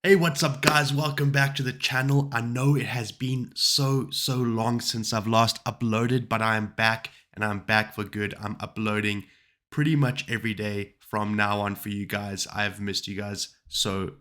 Hey, what's up guys? Welcome back to the channel. I know it has been so long since I've last uploaded, but I am back and I'm back for good. I'm uploading pretty much every day from now on for you guys. I have missed you guys so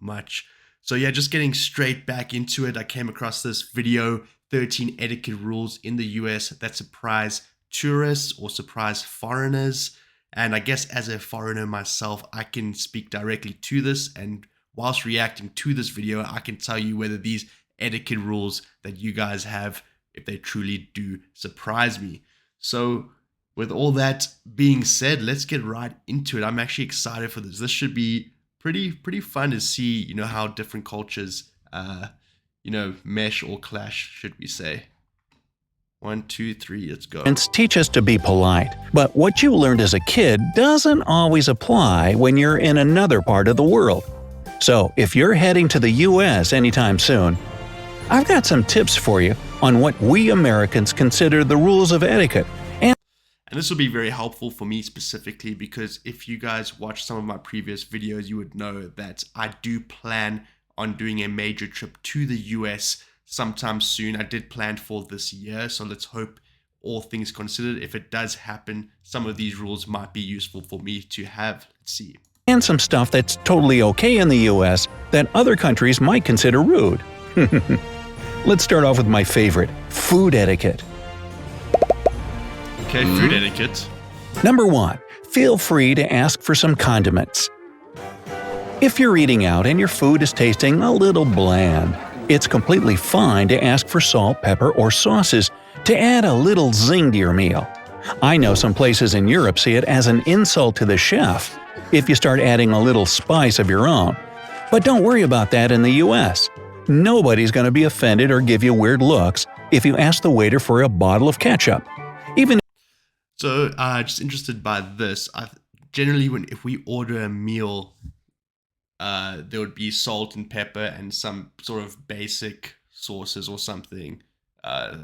much. So yeah, just getting straight back into it. I came across this video, 13 etiquette rules in the US that surprise tourists or surprise foreigners. And I guess as a foreigner myself, I can speak directly to this, and whilst reacting to this video, I can tell you whether these etiquette rules that you guys have, if they truly do surprise me. So with all that being said, let's get right into it. I'm actually excited for this. This should be pretty fun to see, how different cultures, mesh or clash, should we say. 1, 2, 3, let's go. Teach us to be polite, but what you learned as a kid doesn't always apply when you're in another part of the world. So, if you're heading to the US anytime soon, I've got some tips for you on what we Americans consider the rules of etiquette. And this will be very helpful for me specifically because if you guys watch some of my previous videos, you would know that I do plan on doing a major trip to the US sometime soon. I did plan for this year, so let's hope, all things considered, if it does happen, some of these rules might be useful for me to have. Let's see. And some stuff that's totally okay in the US that other countries might consider rude. Let's start off with my favorite, food etiquette. Okay, food etiquette. Number 1. Feel free to ask for some condiments. If you're eating out and your food is tasting a little bland, it's completely fine to ask for salt, pepper, or sauces to add a little zing to your meal. I know some places in Europe see it as an insult to the chef if you start adding a little spice of your own. But don't worry about that in the US. Nobody's going to be offended or give you weird looks if you ask the waiter for a bottle of ketchup. So, just interested by this. Generally, if we order a meal, there would be salt and pepper and some sort of basic sauces or something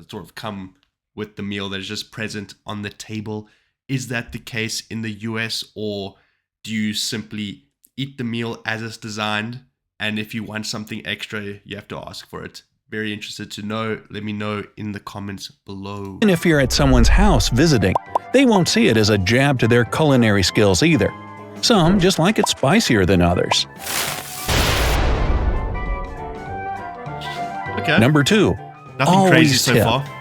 sort of come with the meal that is just present on the table. Is that the case in the US, or do you simply eat the meal as it's designed, and if you want something extra, you have to ask for it? Very interested to know. Let me know in the comments below. And if you're at someone's house visiting, they won't see it as a jab to their culinary skills either. Some just like it spicier than others. Okay. Number 2. Nothing crazy so far.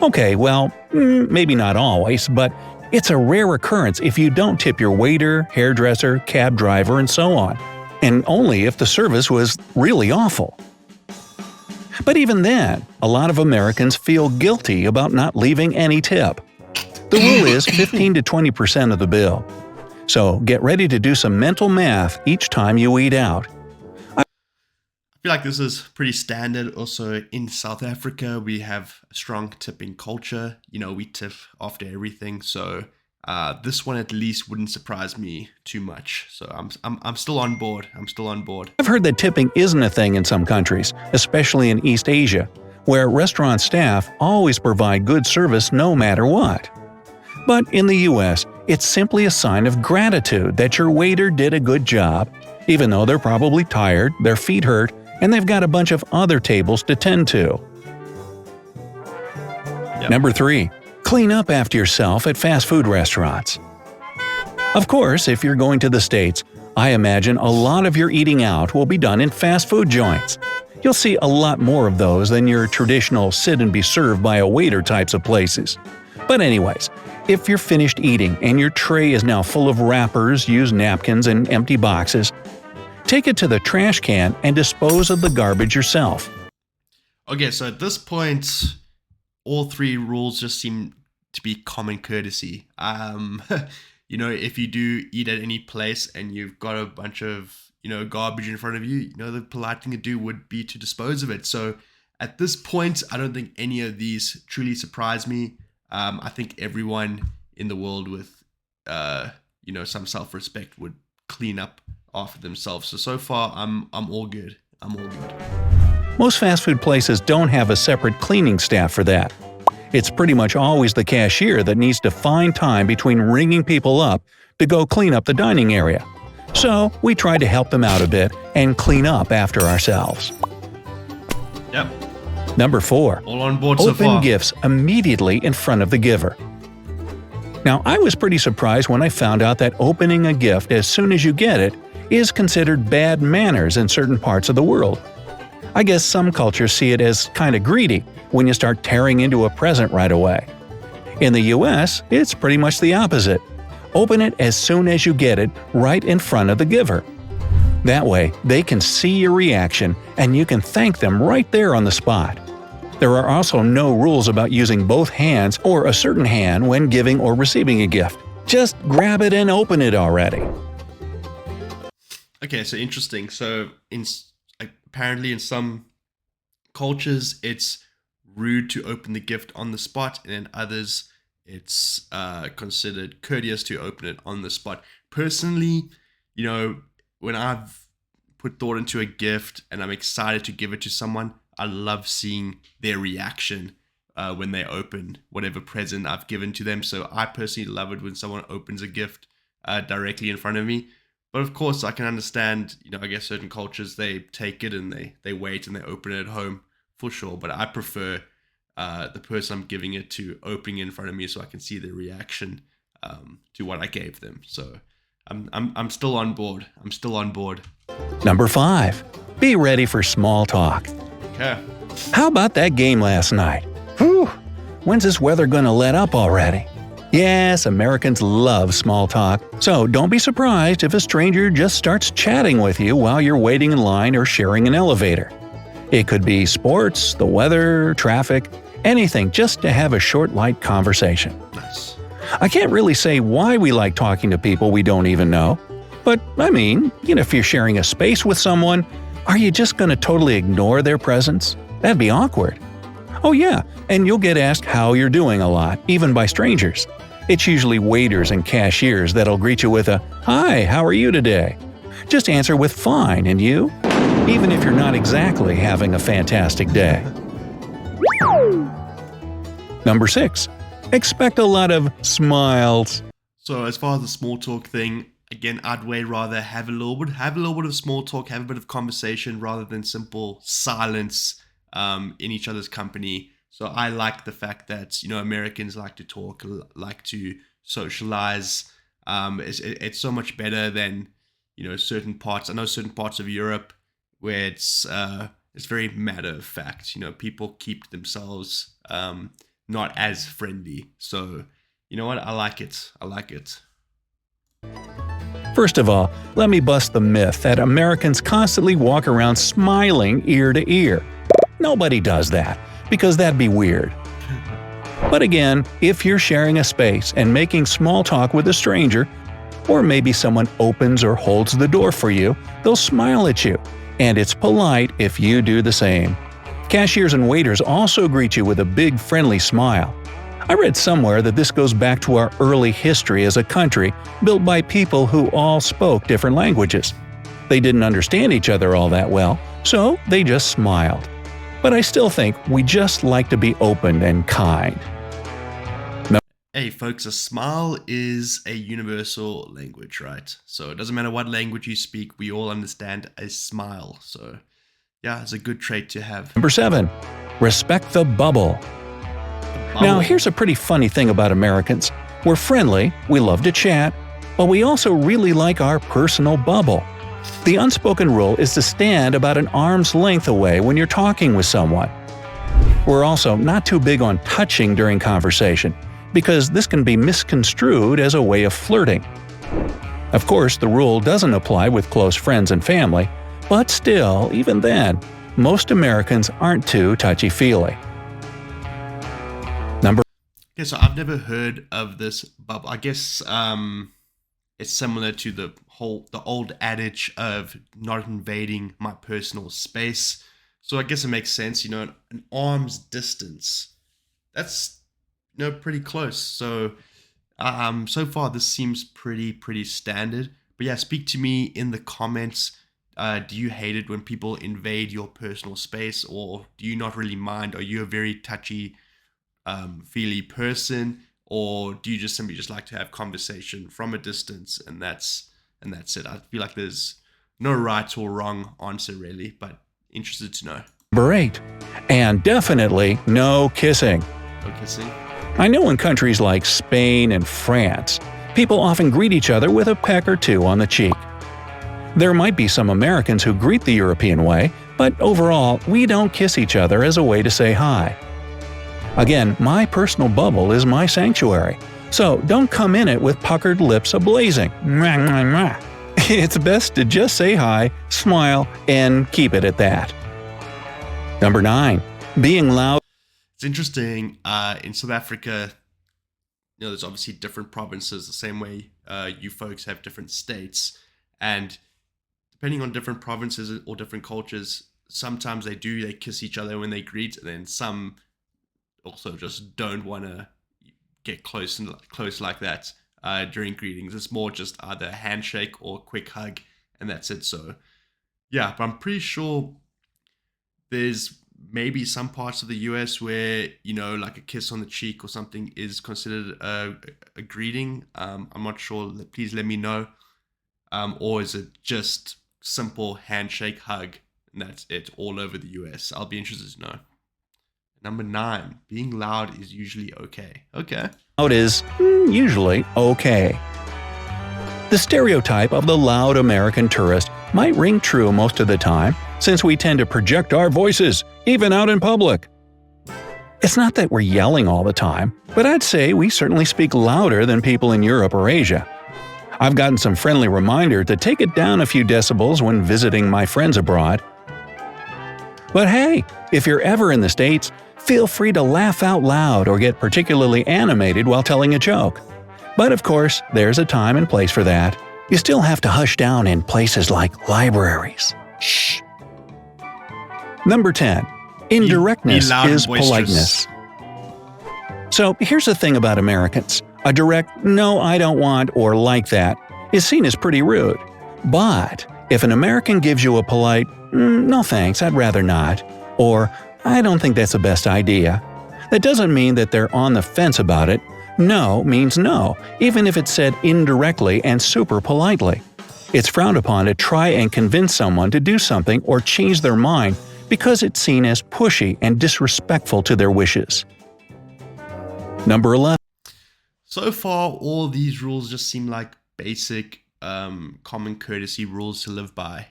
Okay, well, maybe not always, but it's a rare occurrence if you don't tip your waiter, hairdresser, cab driver, and so on, and only if the service was really awful. But even then, a lot of Americans feel guilty about not leaving any tip. The rule is 15 to 20% of the bill. So get ready to do some mental math each time you eat out. I feel like this is pretty standard. Also in South Africa, we have a strong tipping culture. We tip after everything. So this one at least wouldn't surprise me too much. So I'm still on board. I've heard that tipping isn't a thing in some countries, especially in East Asia, where restaurant staff always provide good service no matter what. But in the US, it's simply a sign of gratitude that your waiter did a good job, even though they're probably tired, their feet hurt, and they've got a bunch of other tables to tend to. Yep. Number 3. Clean up after yourself at fast food restaurants. Of course, if you're going to the States, I imagine a lot of your eating out will be done in fast food joints. You'll see a lot more of those than your traditional sit and be served by a waiter types of places. But anyways, if you're finished eating and your tray is now full of wrappers, used napkins, and empty boxes, take it to the trash can and dispose of the garbage yourself. Okay, so at this point, all 3 rules just seem to be common courtesy. If you do eat at any place and you've got a bunch of, garbage in front of you, the polite thing to do would be to dispose of it. So at this point, I don't think any of these truly surprise me. I think everyone in the world with, some self-respect would clean up after themselves. So far, I'm all good. Most fast food places don't have a separate cleaning staff for that. It's pretty much always the cashier that needs to find time between ringing people up to go clean up the dining area. So we try to help them out a bit and clean up after ourselves. Yep. Number 4. All on board so Open far. gifts immediately in front of the giver. Now, I was pretty surprised when I found out that opening a gift as soon as you get it is considered bad manners in certain parts of the world. I guess some cultures see it as kinda greedy when you start tearing into a present right away. In the US, it's pretty much the opposite. Open it as soon as you get it, right in front of the giver. That way, they can see your reaction and you can thank them right there on the spot. There are also no rules about using both hands or a certain hand when giving or receiving a gift. Just grab it and open it already. Okay, so interesting. So apparently in some cultures it's rude to open the gift on the spot, and in others it's considered courteous to open it on the spot. Personally, when I've put thought into a gift and I'm excited to give it to someone, I love seeing their reaction when they open whatever present I've given to them. So I personally love it when someone opens a gift directly in front of me. But of course, I can understand, I guess certain cultures, they take it and they wait and they open it at home for sure. But I prefer the person I'm giving it to opening it in front of me so I can see their reaction to what I gave them. So I'm still on board. I'm still on board. Number 5. Be ready for small talk. Okay. How about that game last night? Whew! When's this weather gonna let up already? Yes, Americans love small talk, so don't be surprised if a stranger just starts chatting with you while you're waiting in line or sharing an elevator. It could be sports, the weather, traffic, anything just to have a short, light conversation. Nice. I can't really say why we like talking to people we don't even know, but I mean, if you're sharing a space with someone, are you just going to totally ignore their presence? That'd be awkward. Oh yeah, and you'll get asked how you're doing a lot, even by strangers. It's usually waiters and cashiers that'll greet you with a, "Hi, how are you today?" Just answer with "Fine, and you?" even if you're not exactly having a fantastic day. Number 6. Expect a lot of smiles. So as far as the small talk thing, again, I'd way rather have a little bit of small talk, have a bit of conversation rather than simple silence in each other's company. So I like the fact that Americans like to talk, like to socialize. It's so much better than certain parts. I know certain parts of Europe where it's very matter of fact. People keep themselves not as friendly. So you know what? I like it. I like it. First of all, let me bust the myth that Americans constantly walk around smiling ear to ear. Nobody does that, because that'd be weird. But again, if you're sharing a space and making small talk with a stranger, or maybe someone opens or holds the door for you, they'll smile at you, and it's polite if you do the same. Cashiers and waiters also greet you with a big friendly smile. I read somewhere that this goes back to our early history as a country built by people who all spoke different languages. They didn't understand each other all that well, so they just smiled. But I still think we just like to be open and kind. Hey folks, a smile is a universal language, right? So it doesn't matter what language you speak, we all understand a smile. So yeah, it's a good trait to have. Number 7. Respect the bubble. Now, here's a pretty funny thing about Americans. We're friendly, we love to chat, but we also really like our personal bubble. The unspoken rule is to stand about an arm's length away when you're talking with someone. We're also not too big on touching during conversation, because this can be misconstrued as a way of flirting. Of course, the rule doesn't apply with close friends and family, but still, even then, most Americans aren't too touchy-feely. Okay, so I've never heard of this bubble. I guess it's similar to the old adage of not invading my personal space. So I guess it makes sense, an arm's distance. That's pretty close. So so far this seems pretty standard. But yeah, speak to me in the comments. Do you hate it when people invade your personal space, or do you not really mind? Are you a very touchy feely person, or do you just simply just like to have conversation from a distance, and that's and that's it. I feel like there's no right or wrong answer really, but interested to know. Number 8. And definitely no kissing. No kissing? I know in countries like Spain and France, people often greet each other with a peck or two on the cheek. There might be some Americans who greet the European way, but overall, we don't kiss each other as a way to say hi. Again, my personal bubble is my sanctuary, so don't come in it with puckered lips ablazing. It's best to just say hi, smile, and keep it at that. Number 9. Being loud. It's interesting. In South Africa, there's obviously different provinces, the same way you folks have different states. And depending on different provinces or different cultures, sometimes they kiss each other when they greet, and then some also just don't want to get close like that during greetings. It's more just either a handshake or a quick hug, and that's it. So yeah, but I'm pretty sure there's maybe some parts of the US where, like a kiss on the cheek or something is considered a greeting. I'm not sure. Please let me know. Or is it just simple handshake, hug, and that's it all over the US? I'll be interested to know. Number 9, being loud is usually okay. Okay. Loud is usually okay. The stereotype of the loud American tourist might ring true most of the time, since we tend to project our voices, even out in public. It's not that we're yelling all the time, but I'd say we certainly speak louder than people in Europe or Asia. I've gotten some friendly reminder to take it down a few decibels when visiting my friends abroad. But hey, if you're ever in the States, feel free to laugh out loud or get particularly animated while telling a joke. But of course, there's a time and place for that. You still have to hush down in places like libraries. Shh. Number 10. Indirectness is politeness. So here's the thing about Americans. A direct, no, I don't want, or like that, is seen as pretty rude. But if an American gives you a polite, no thanks, I'd rather not, or I don't think that's the best idea, that doesn't mean that they're on the fence about it. No means no, even if it's said indirectly and super politely. It's frowned upon to try and convince someone to do something or change their mind because it's seen as pushy and disrespectful to their wishes. Number 11. So far, all these rules just seem like basic, common courtesy rules to live by.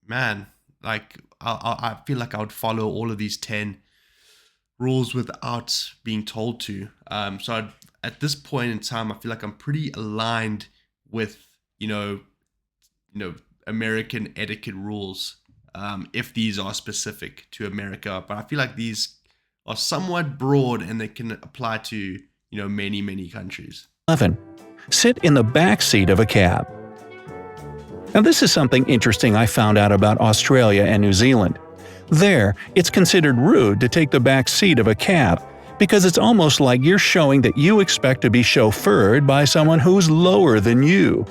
Man, like I feel like I would follow all of these 10 rules without being told to. So at this point in time, I feel like I'm pretty aligned with American etiquette rules, if these are specific to America. But I feel like these are somewhat broad and they can apply to many countries. 11. Sit in the back seat of a cab. Now this is something interesting I found out about Australia and New Zealand. There, it's considered rude to take the back seat of a cab because it's almost like you're showing that you expect to be chauffeured by someone who's lower than you.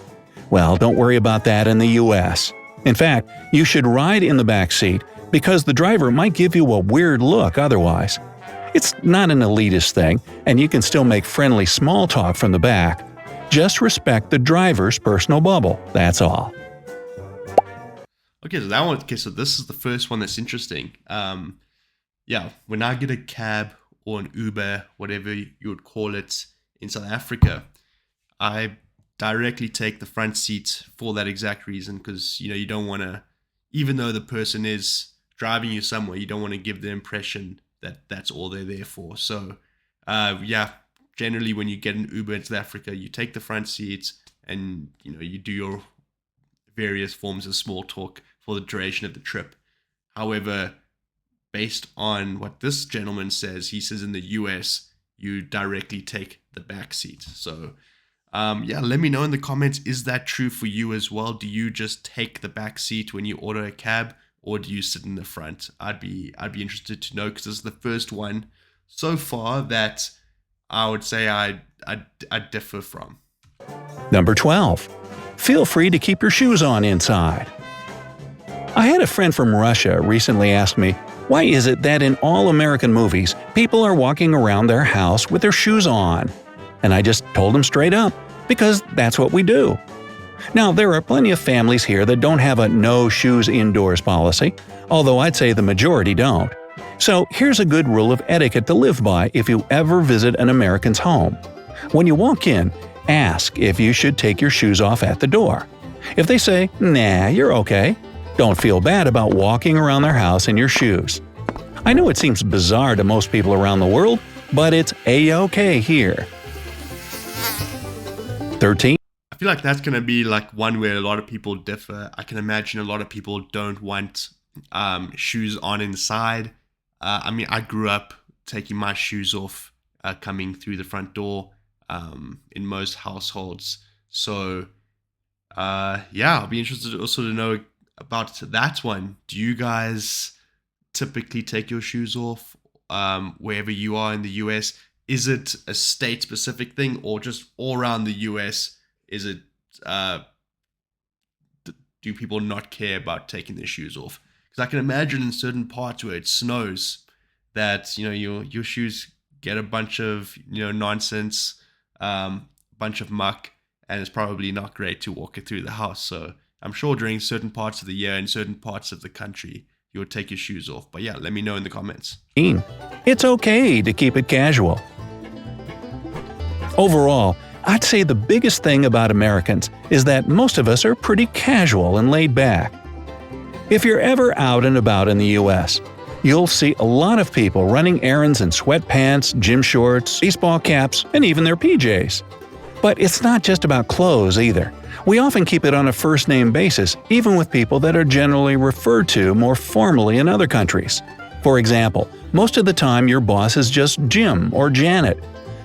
Well, don't worry about that in the US. In fact, you should ride in the back seat because the driver might give you a weird look otherwise. It's not an elitist thing, and you can still make friendly small talk from the back. Just respect the driver's personal bubble, that's all. Okay, so this is the first one that's interesting. When I get a cab or an Uber, whatever you would call it, in South Africa, I directly take the front seat for that exact reason, because you don't want to, even though the person is driving you somewhere, you don't want to give the impression that that's all they're there for. So generally when you get an Uber in South Africa, you take the front seat and you do your various forms of small talk for the duration of the trip. However, based on what this gentleman says, he says in the US, you directly take the back seat. So let me know in the comments, is that true for you as well? Do you just take the back seat when you order a cab, or do you sit in the front? I'd be interested to know, because this is the first one so far that I would say I differ from. Number 12. Feel free to keep your shoes on inside. I had a friend from Russia recently ask me, why is it that in all American movies, people are walking around their house with their shoes on? And I just told him straight up, because that's what we do. Now, there are plenty of families here that don't have a no shoes indoors policy, although I'd say the majority don't. So here's a good rule of etiquette to live by if you ever visit an American's home. When you walk in, ask if you should take your shoes off at the door. If they say, "Nah, you're okay," don't feel bad about walking around their house in your shoes. I know it seems bizarre to most people around the world, but it's a-okay here. 13. I feel like that's going to be like one where a lot of people differ. I can imagine a lot of people don't want shoes on inside. I mean, I grew up taking my shoes off coming through the front door in most households. So, yeah, I'll be interested also to know about that one. Do you guys typically take your shoes off wherever you are in the US? Is it a state-specific thing, or just all around the US? Is it do people not care about taking their shoes off? Because I can imagine in certain parts where it snows that your shoes get a bunch of nonsense, bunch of muck, and it's probably not great to walk it through the house. So I'm sure during certain parts of the year and certain parts of the country, you would take your shoes off. But yeah, let me know in the comments. It's okay to keep it casual. Overall, I'd say the biggest thing about Americans is that most of us are pretty casual and laid back. If you're ever out and about in the US, you'll see a lot of people running errands in sweatpants, gym shorts, baseball caps, and even their PJs. But it's not just about clothes either. We often keep it on a first-name basis, even with people that are generally referred to more formally in other countries. For example, most of the time your boss is just Jim or Janet,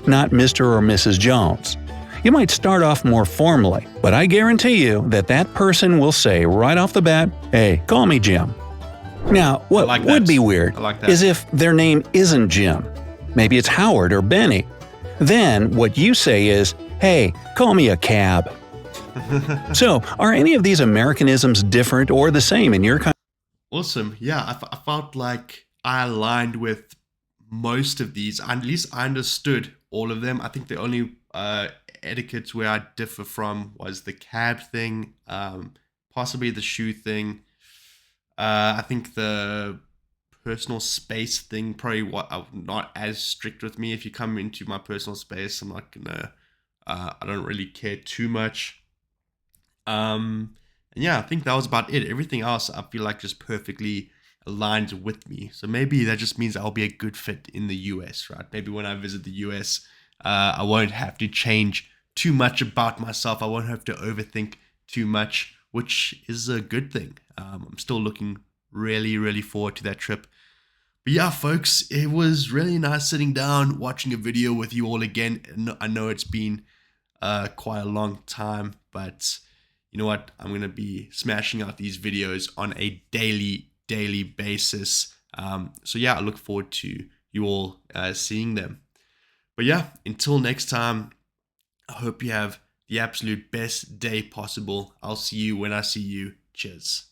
not Mr. or Mrs. Jones. You might start off more formally, but I guarantee you that that person will say right off the bat, "Hey, call me Jim." Now, what would be weird is if their name isn't Jim. Maybe it's Howard or Benny. Then what you say is, "Hey, call me a cab." So, are any of these Americanisms different or the same in your country? Awesome. Yeah, I felt like I aligned with most of these. At least I understood all of them. I think the only etiquettes where I differ from was the cab thing, possibly the shoe thing. I think the personal space thing probably not as strict with me. If you come into my personal space, I'm not gonna. I don't really care too much. And yeah, I think that was about it. Everything else I feel like just perfectly aligns with me. So maybe that just means I'll be a good fit in the US, right? Maybe when I visit the US, I won't have to change too much about myself. I won't have to overthink too much, which is a good thing. I'm still looking really, really forward to that trip. But yeah, folks, it was really nice sitting down, watching a video with you all again. I know it's been quite a long time, but you know what? I'm going to be smashing out these videos on a daily basis. So yeah, I look forward to you all seeing them. But yeah, until next time, I hope you have the absolute best day possible. I'll see you when I see you. Cheers.